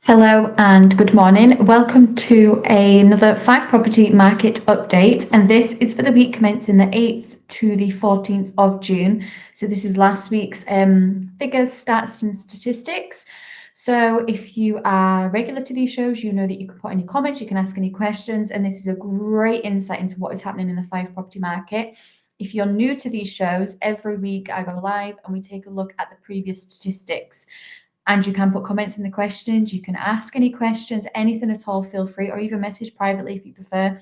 Hello and good morning. Welcome to another Fife Property market update, and this is for the week commencing the 8th to the 14th of June. So this is last week's figures, stats and statistics. So if you are regular to these shows, you know that you can put any comments, you can ask any questions, and this is a great insight into what is happening in the Fife property market. If you're new to these shows, every week I go live and we take a look at the previous statistics. And you can put comments in the questions, you can ask any questions, anything at all, feel free, or even message privately if you prefer.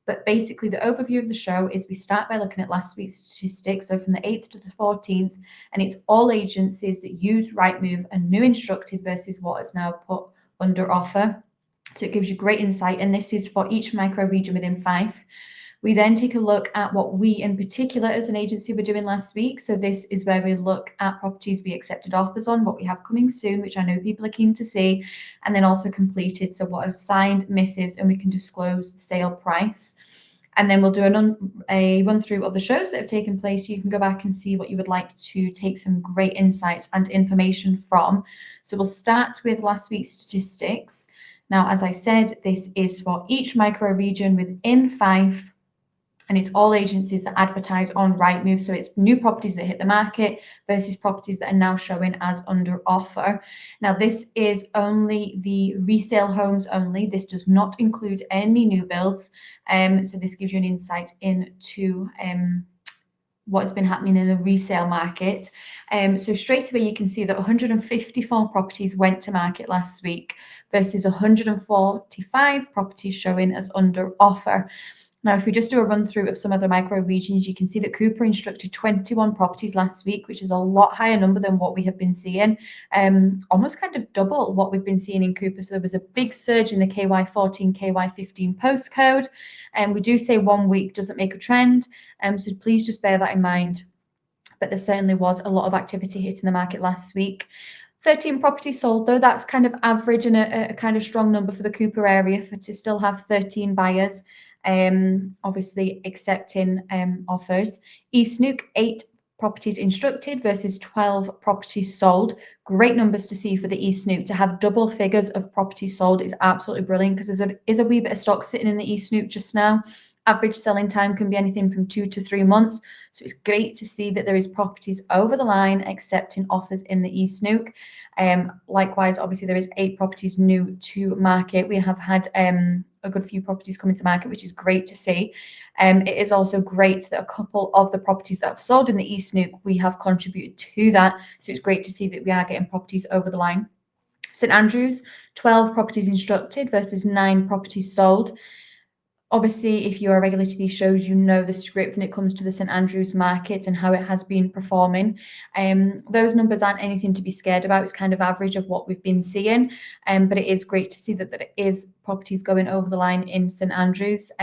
But basically, the overview of the show is we start by looking at last week's statistics, so from the 8th to the 14th, and it's all agencies that use Rightmove and new instructed versus what is now put under offer. So it gives you great insight, and this is for each micro region within Fife. We then take a look at what we in particular as an agency were doing last week. So this is where we look at properties we accepted offers on, what we have coming soon, which I know people are keen to see, and then also completed. So what are signed, misses, and we can disclose the sale price. And then we'll do a run through of the shows that have taken place. You can go back and see what you would like to take some great insights and information from. So we'll start with last week's statistics. Now, as I said, this is for each micro region within Fife, and it's all agencies that advertise on Rightmove. So it's new properties that hit the market versus properties that are now showing as under offer. Now, this is only the resale homes only. This does not include any new builds. So this gives you an insight into what's been happening in the resale market. So straight away, you can see that 154 properties went to market last week versus 145 properties showing as under offer. Now, if we just do a run through of some of the micro regions, you can see that Cooper instructed 21 properties last week, which is a lot higher number than what we have been seeing, almost kind of double what we've been seeing in Cooper. So there was a big surge in the KY14, KY15 postcode. And we do say 1 week doesn't make a trend. So please just bear that in mind. But there certainly was a lot of activity hitting the market last week. 13 properties sold, though. That's kind of average and a kind of strong number for the Cooper area to still have 13 buyers. Obviously accepting offers. East Snook, 8 properties instructed versus 12 properties sold. Great numbers to see for the East Snook. To have double figures of properties sold is absolutely brilliant, because there is a wee bit of stock sitting in the East Snook just now. Average selling time can be anything from 2 to 3 months. So it's great to see that there is properties over the line accepting offers in the East Snook. Likewise, obviously, there is 8 properties new to market. We have had a good few properties coming to market, which is great to see. It is also great that a couple of the properties that have sold in the East Snook, we have contributed to that. So it's great to see that we are getting properties over the line. St Andrews, 12 properties instructed versus 9 properties sold. Obviously, if you are regular to these shows, you know the script when it comes to the St Andrews market and how it has been performing. Those numbers aren't anything to be scared about. It's kind of average of what we've been seeing. But it is great to see that there is properties going over the line in St Andrews.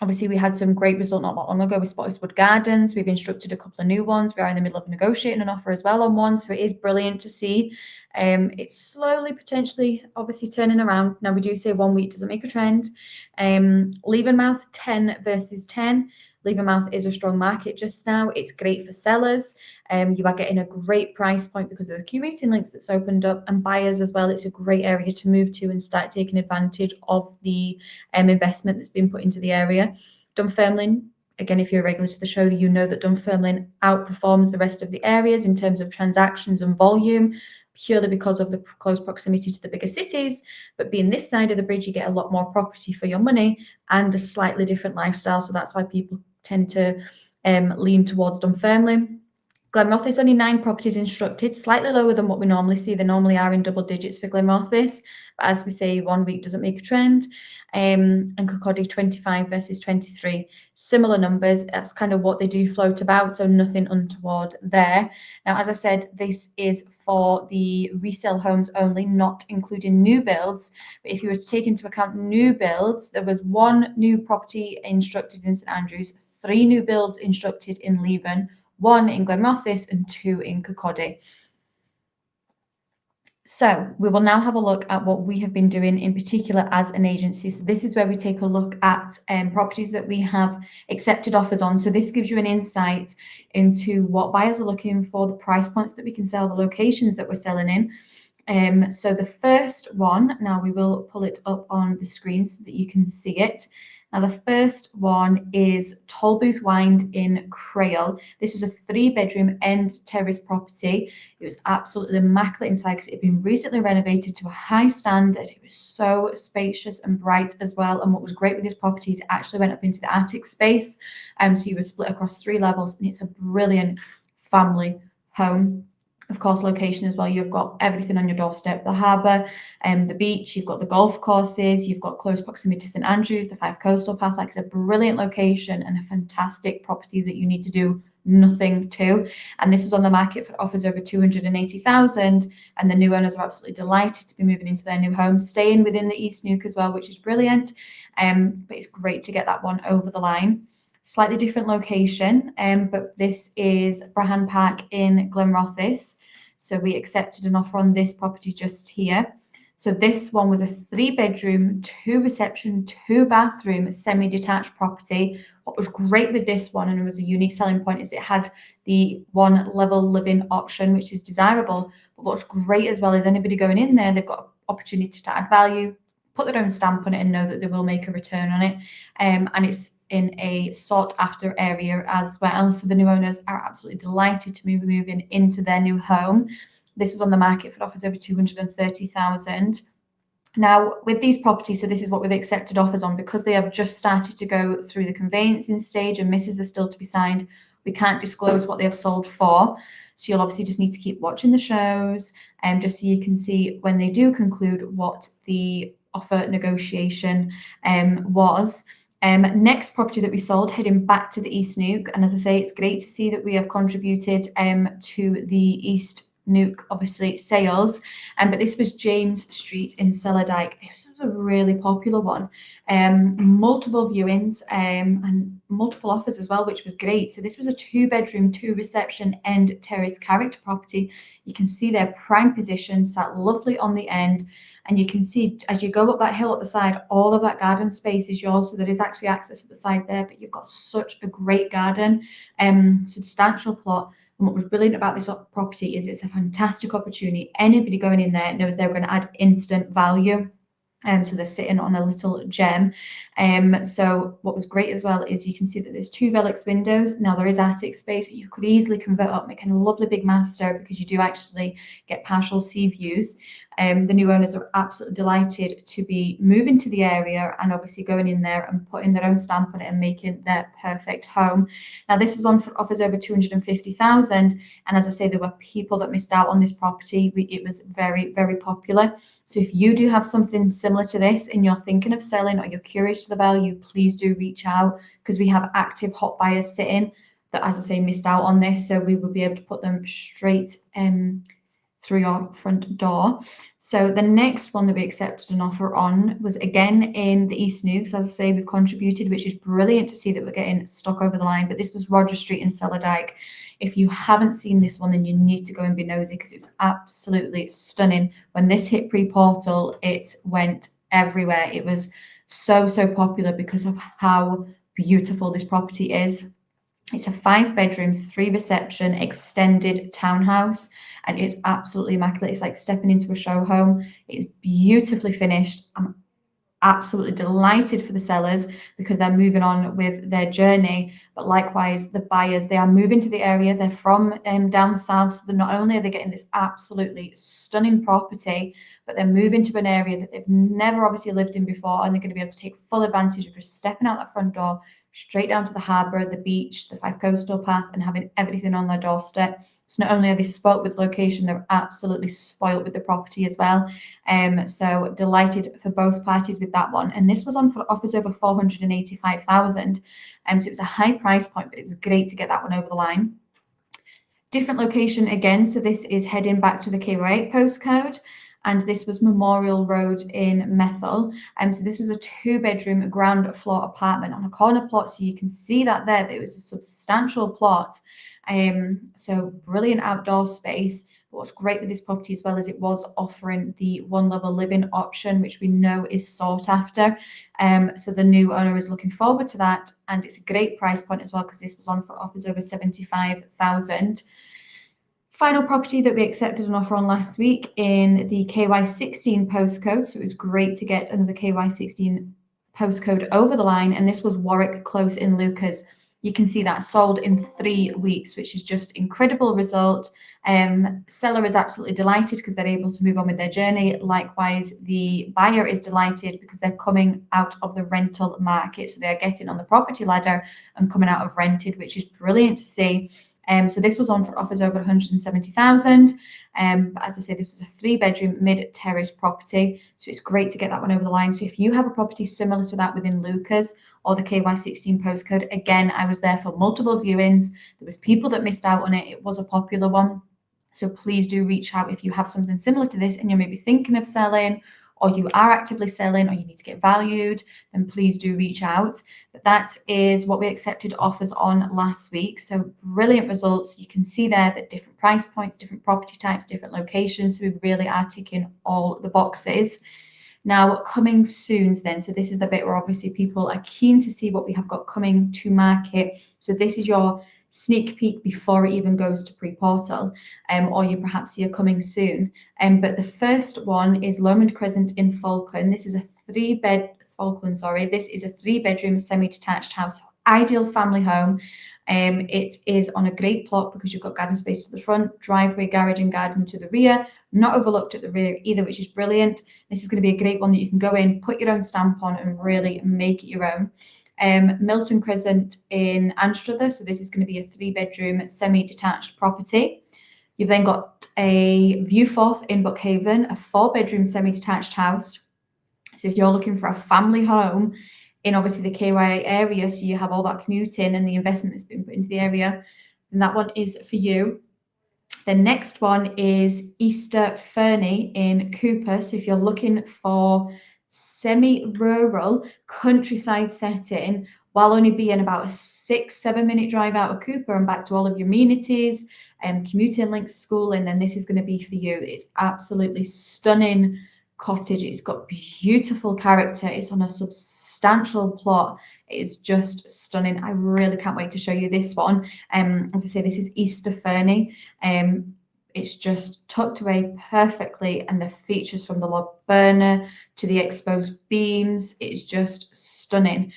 Obviously, we had some great result not that long ago with Spottiswood Gardens. We've instructed a couple of new ones. We are in the middle of negotiating an offer as well on one. So it is brilliant to see. It's slowly, potentially, obviously turning around. Now, we do say 1 week doesn't make a trend. Levenmouth, 10 versus 10. Levenmouth is a strong market just now. It's great for sellers. You are getting a great price point because of the commuting links that's opened up, and buyers as well. It's a great area to move to and start taking advantage of the investment that's been put into the area. Dunfermline, again, if you're a regular to the show, you know that Dunfermline outperforms the rest of the areas in terms of transactions and volume, purely because of the close proximity to the bigger cities. But being this side of the bridge, you get a lot more property for your money and a slightly different lifestyle. So that's why people tend to lean towards Dunfermline. Glenrothes, only 9 properties instructed, slightly lower than what we normally see. They normally are in double digits for Glenrothes, but as we say, 1 week doesn't make a trend. And Kirkcaldy, 25 versus 23, similar numbers. That's kind of what they do float about, so nothing untoward there. Now, as I said, this is for the resale homes only, not including new builds. But if you were to take into account new builds, there was 1 new property instructed in St Andrews, 3 new builds instructed in Leven, 1 in Glenrothes and 2 in Kirkcaldy. So we will now have a look at what we have been doing in particular as an agency. So this is where we take a look at properties that we have accepted offers on. So this gives you an insight into what buyers are looking for, the price points that we can sell, the locations that we're selling in. So the first one, now we will pull it up on the screen so that you can see it. Now the first one is Tolbooth Wynd in Crail. This was a 3-bedroom end terrace property. It was absolutely immaculate inside because it had been recently renovated to a high standard. It was so spacious and bright as well. And what was great with this property is it actually went up into the attic space. So you were split across 3 levels, and it's a brilliant family home. Of course, location as well. You've got everything on your doorstep: the harbour, the beach. You've got the golf courses. You've got close proximity to St Andrews, the Fife Coastal Path. Like, it's a brilliant location and a fantastic property that you need to do nothing to. And this was on the market for offers over 280,000. And the new owners are absolutely delighted to be moving into their new home, staying within the East Neuk as well, which is brilliant. But it's great to get that one over the line. Slightly different location, but this is Brahan Park in Glenrothes. So we accepted an offer on this property just here. So this one was a 3-bedroom, 2-reception, 2-bathroom, semi-detached property. What was great with this one, and it was a unique selling point, is it had the 1-level living option, which is desirable. But what's great as well is anybody going in there, they've got opportunity to add value, put their own stamp on it, and know that they will make a return on it. And it's in a sought after area as well. So the new owners are absolutely delighted to be moving into their new home. This was on the market for offers over 230,000. Now, with these properties, so this is what we've accepted offers on, because they have just started to go through the conveyancing stage and misses are still to be signed. We can't disclose what they have sold for. So you'll obviously just need to keep watching the shows, just so you can see when they do conclude what the offer negotiation was. Next property that we sold, heading back to the East Neuk, and as I say, it's great to see that we have contributed to the East Neuk, obviously, sales. But this was James Street in Cellardyke. This was a really popular one. Multiple viewings and multiple offers as well, which was great. So this was a 2-bedroom, 2-reception end terrace character property. You can see their prime position sat lovely on the end. And you can see as you go up that hill at the side, all of that garden space is yours. So there is actually access at the side there, but you've got such a great garden, substantial plot. And what was brilliant about this property is it's a fantastic opportunity. Anybody going in there knows they're going to add instant value. So they're sitting on a little gem. So what was great as well is you can see that there's 2 Velux windows. Now there is attic space. You could easily convert up, making a lovely big master, because you do actually get partial sea views. The new owners are absolutely delighted to be moving to the area and obviously going in there and putting their own stamp on it and making their perfect home. Now this was on for offers over 250,000, and as I say, there were people that missed out on this property. It was very, very popular. So if you do have something similar to this and you're thinking of selling, or you're curious to the value, please do reach out, because we have active hot buyers sitting that, as I say, missed out on this. So we will be able to put them straight through your front door. So the next one that we accepted an offer on was again in the East Neuk. So as I say, we've contributed, which is brilliant to see that we're getting stock over the line. But this was Roger Street in Cellardyke. If you haven't seen this one, then you need to go and be nosy, because it's absolutely stunning. When this hit pre-portal, it went everywhere. It was so popular because of how beautiful this property is. It's a 5-bedroom, 3-reception extended townhouse, and it's absolutely immaculate. It's like stepping into a show home. It's beautifully finished. I'm absolutely delighted for the sellers, because they're moving on with their journey. But likewise, the buyers, they are moving to the area. They're from down south, so they're not only are they getting this absolutely stunning property, but they're moving to an area that they've never obviously lived in before, and they're going to be able to take full advantage of just stepping out that front door, straight down to the harbour, the beach, the Fife Coastal Path, and having everything on their doorstep. So not only are they spoilt with location, they're absolutely spoilt with the property as well. So delighted for both parties with that one. And this was on for offers over 485,000. So it was a high price point, but it was great to get that one over the line. Different location again. So this is heading back to the KO8 postcode, and this was Memorial Road in Methil. So this was a 2-bedroom ground floor apartment on a corner plot. So you can see that there, it was a substantial plot. So brilliant outdoor space. But what's great with this property as well is it was offering the 1-level living option, which we know is sought after. So the new owner is looking forward to that, and it's a great price point as well, because this was on for offers over 75,000. Final property that we accepted an offer on last week in the KY16 postcode. So it was great to get another KY16 postcode over the line. And this was Warwick Close in Lucas. You can see that sold in 3 weeks, which is just incredible result. Seller is absolutely delighted because they're able to move on with their journey. Likewise, the buyer is delighted because they're coming out of the rental market. So they're getting on the property ladder and coming out of rented, which is brilliant to see. So this was on for offers over 170,000. But as I say, this is a 3-bedroom mid-terrace property. So it's great to get that one over the line. So if you have a property similar to that within Lucas or the KY16 postcode, again, I was there for multiple viewings. There was people that missed out on it. It was a popular one. So please do reach out if you have something similar to this and you're maybe thinking of selling, or you are actively selling, or you need to get valued, then please do reach out. But that is what we accepted offers on last week. So brilliant results. You can see there that different price points, different property types, different locations. So we really are ticking all the boxes. Now, coming soon then, so this is the bit where obviously people are keen to see what we have got coming to market. So this is your sneak peek before it even goes to pre-portal, or you perhaps see it coming soon. But the first one is Lomond Crescent in Falkland. This is a 3-bedroom semi-detached house, ideal family home. It is on a great plot because you've got garden space to the front, driveway, garage and garden to the rear, not overlooked at the rear either, which is brilliant. This is going to be a great one that you can go in, put your own stamp on and really make it your own. Milton Crescent in Anstruther. So this is going to be a 3-bedroom semi-detached property. You've then got a Viewforth in Buckhaven, a 4-bedroom semi-detached house. So if you're looking for a family home in obviously the KY area, so you have all that commuting and the investment that's been put into the area, then that one is for you. The next one is Easter Fernie in Cooper. So if you're looking for semi-rural countryside setting, while only being about a 6-7 minute drive out of Cooper and back to all of your amenities and commuting links, schooling, then this is going to be for you. It's absolutely stunning cottage. It's got beautiful character. It's on a substantial plot. It is just stunning. I really can't wait to show you this one. As I say, this is Easter Fernie. It's just tucked away perfectly, and the features from the log burner to the exposed beams, it's just stunning.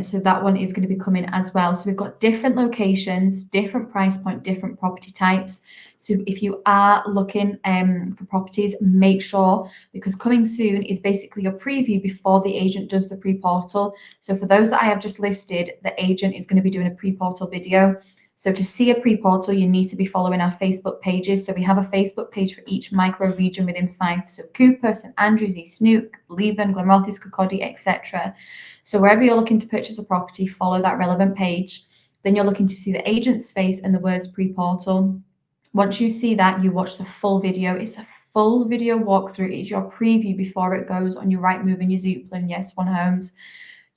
So that one is going to be coming as well. So we've got different locations, different price point, different property types. So if you are looking for properties, make sure, because coming soon is basically your preview before the agent does the pre-portal. So for those that I have just listed, the agent is going to be doing a pre-portal video. So to see a pre-portal, you need to be following our Facebook pages. So we have a Facebook page for each micro region within Fife. So Cooper, St Andrews, East Snook, Leven, Glenrothes, Kirkcaldy, etc. So wherever you're looking to purchase a property, follow that relevant page. Then you're looking to see the agent's face and the words pre-portal. Once you see that, you watch the full video. It's a full video walkthrough. It's your preview before it goes on your Rightmove and your Zoopla and Yes One Homes.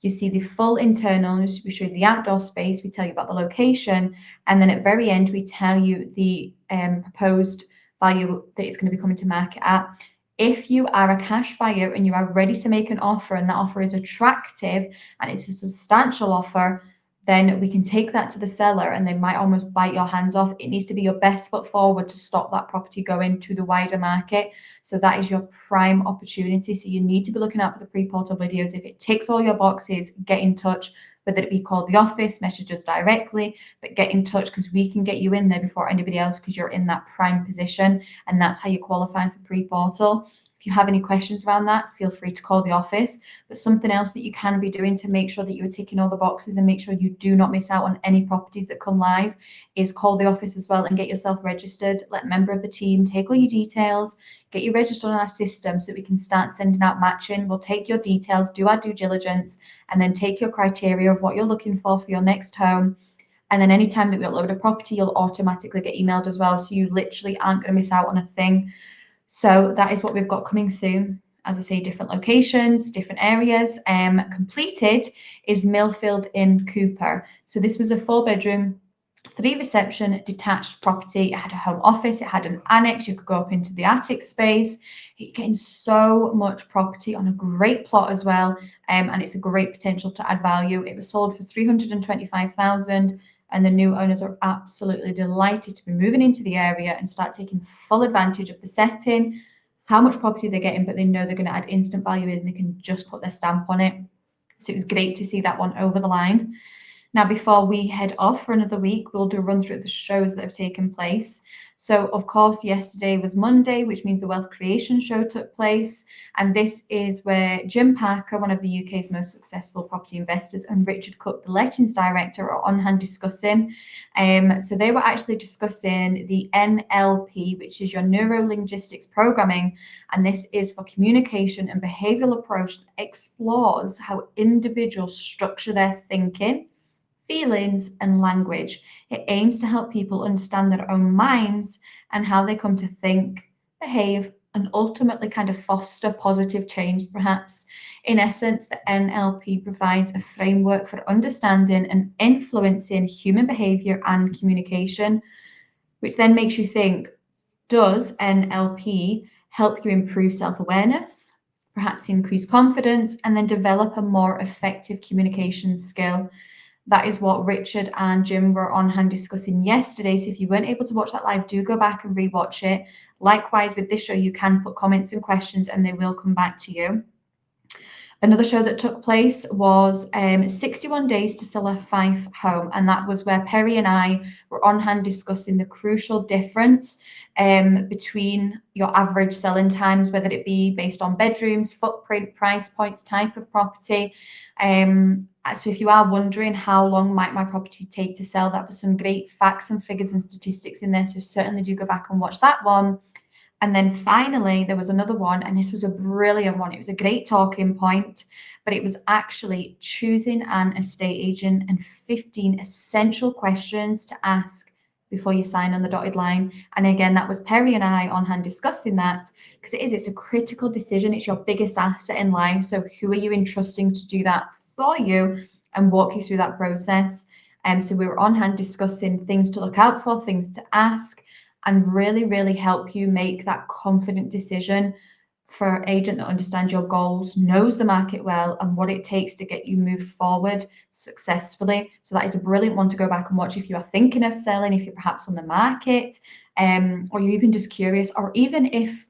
You see the full internals, we show you the outdoor space, we tell you about the location, and then at the very end, we tell you the proposed value that it's going to be coming to market at. If you are a cash buyer and you are ready to make an offer and that offer is attractive and it's a substantial offer, then we can take that to the seller and they might almost bite your hands off. It needs to be your best foot forward to stop that property going to the wider market. So that is your prime opportunity. So you need to be looking out for the pre-portal videos. If it ticks all your boxes, get in touch, whether it be called the office, message us directly, but get in touch because we can get you in there before anybody else because you're in that prime position. And that's how you qualify for pre-portal. If you have any questions around that, feel free to call the office. But something else that you can be doing to make sure that you are ticking all the boxes and make sure you do not miss out on any properties that come live is call the office as well and get yourself registered. Let a member of the team take all your details, get you registered on our system so that we can start sending out matching. We'll take your details, do our due diligence, and then take your criteria of what you're looking for your next home. And then anytime that we upload a property, you'll automatically get emailed as well. So you literally aren't going to miss out on a thing. So that is what we've got coming soon. As I say, different locations, different areas. Completed is Millfield in Cooper. So this was a 4-bedroom, 3-reception detached property. It had a home office, it had an annex, you could go up into the attic space. You're getting so much property on a great plot as well, and it's a great potential to add value. It was sold for 325,000 and the new owners are absolutely delighted to be moving into the area and start taking full advantage of the setting, how much property they're getting, but they know they're going to add instant value in, they can just put their stamp on it. So it was great to see that one over the line. Now, before we head off for another week, we'll do a run through the shows that have taken place. So, of course, yesterday was Monday, which means the Wealth Creation Show took place. And this is where Jim Parker, one of the UK's most successful property investors, and Richard Cook, the Lettings Director, are on hand discussing. So they were actually discussing the NLP, which is your Neuro-Linguistics Programming. And this is for communication and behavioural approach that explores how individuals structure their thinking, feelings, and language. It aims to help people understand their own minds and how they come to think, behave, and ultimately kind of foster positive change, perhaps. In essence, the NLP provides a framework for understanding and influencing human behavior and communication, which then makes you think, does NLP help you improve self-awareness, perhaps increase confidence, and then develop a more effective communication skill? That is what Richard and Jim were on hand discussing yesterday. So if you weren't able to watch that live, do go back and rewatch it. Likewise, with this show, you can put comments and questions and they will come back to you. Another show that took place was 61 Days to Sell a Fife Home. And that was where Perry and I were on hand discussing the crucial difference between your average selling times, whether it be based on bedrooms, footprint, price points, type of property. So if you are wondering how long might my property take to sell, that was some great facts and figures and statistics in there. So certainly do go back and watch that one. And then finally, there was another one, and this was a brilliant one. It was a great talking point, but it was actually choosing an estate agent and 15 essential questions to ask before you sign on the dotted line. And again, that was Perry and I on hand discussing that, because it's a critical decision. It's your biggest asset in life. So who are you entrusting to do that for you and walk you through that process? So we were on hand discussing things to look out for, things to ask, and really, really help you make that confident decision for an agent that understands your goals, knows the market well, and what it takes to get you moved forward successfully. So that is a brilliant one to go back and watch if you are thinking of selling, if you're perhaps on the market, or you're even just curious, or even if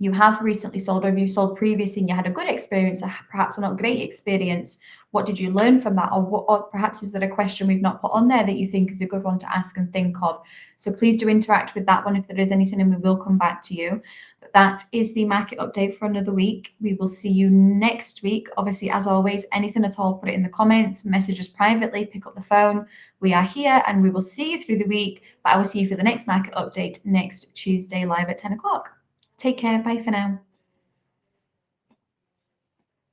you have recently sold, or if you sold previously and you had a good experience, or perhaps a not great experience. What did you learn from that? Or perhaps is there a question we've not put on there that you think is a good one to ask and think of? So please do interact with that one if there is anything, and we will come back to you. But that is the market update for another week. We will see you next week. Obviously, as always, anything at all, put it in the comments, message us privately, pick up the phone. We are here and we will see you through the week. But I will see you for the next market update next Tuesday live at 10 o'clock. Take care. Bye for now.